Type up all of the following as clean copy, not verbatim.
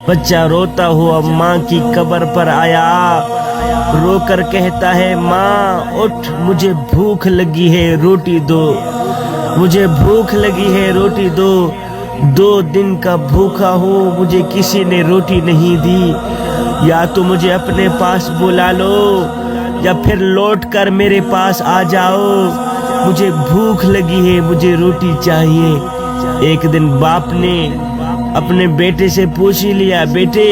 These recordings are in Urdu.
بچہ روتا ہوا ماں کی قبر پر آیا، رو کر کہتا ہے ماں اٹھ، مجھے بھوک لگی ہے روٹی دو، مجھے بھوک لگی ہے روٹی دو، 2 دن کا بھوکا ہوں، مجھے کسی نے روٹی نہیں دی، یا تو مجھے اپنے پاس بلا لو یا پھر لوٹ کر میرے پاس آ جاؤ، مجھے بھوک لگی ہے، مجھے روٹی چاہیے۔ ایک دن باپ نے اپنے بیٹے سے پوچھ ہی لیا، بیٹے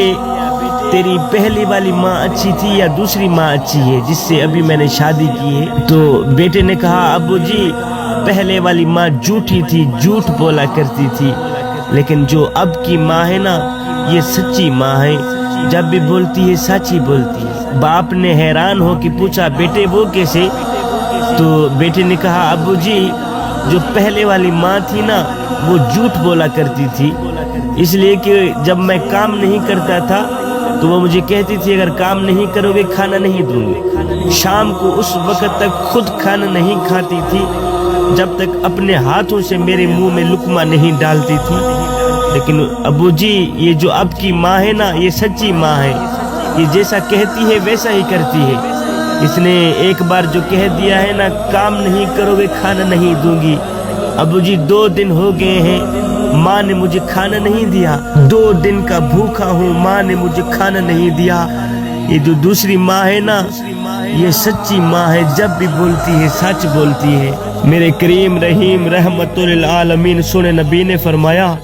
تیری پہلی والی ماں اچھی تھی یا دوسری ماں اچھی ہے جس سے ابھی میں نے شادی کی ہے؟ تو بیٹے نے کہا ابو جی پہلے والی ماں جھوٹی تھی، جھوٹ بولا کرتی تھی، لیکن جو اب کی ماں ہے نا یہ سچی ماں ہے، جب بھی بولتی ہے سچ ہی بولتی ہے۔ باپ نے حیران ہو کے پوچھا بیٹے وہ کیسے؟ تو بیٹے نے کہا ابو جی جو پہلے والی ماں تھی نا وہ جھوٹ بولا کرتی تھی، اس لیے کہ جب میں کام نہیں کرتا تھا تو وہ مجھے کہتی تھی اگر کام نہیں کرو گے کھانا نہیں دوں گی۔ شام کو اس وقت تک خود کھانا نہیں کھاتی تھی جب تک اپنے ہاتھوں سے میرے منہ میں لقمہ نہیں ڈالتی تھی، لیکن ابو جی یہ جو اب کی ماں ہے نا یہ سچی ماں ہے، یہ جیسا کہتی ہے ویسا ہی کرتی ہے، اس نے ایک بار جو کہہ دیا ہے نا کام نہیں کرو گے کھانا نہیں دوں گی، ابو جی 2 دن ہو گئے ہیں ماں نے مجھے کھانا نہیں دیا، 2 دن کا بھوکا ہوں ماں نے مجھے کھانا نہیں دیا۔ یہ جو دوسری ماں ہے نا یہ سچی ماں ہے، جب بھی بولتی ہے سچ بولتی ہے۔ میرے کریم رحیم رحمت للعالمین سونے نبی نے فرمایا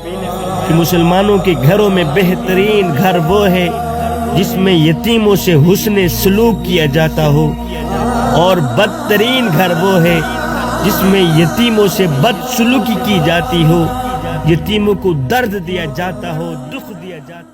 کہ مسلمانوں کے گھروں میں بہترین گھر وہ ہے جس میں یتیموں سے حسن سلوک کیا جاتا ہو، اور بدترین گھر وہ ہے جس میں یتیموں سے بد سلوکی کی جاتی ہو، یتیموں کو درد دیا جاتا ہو، دکھ دیا جاتا ہو۔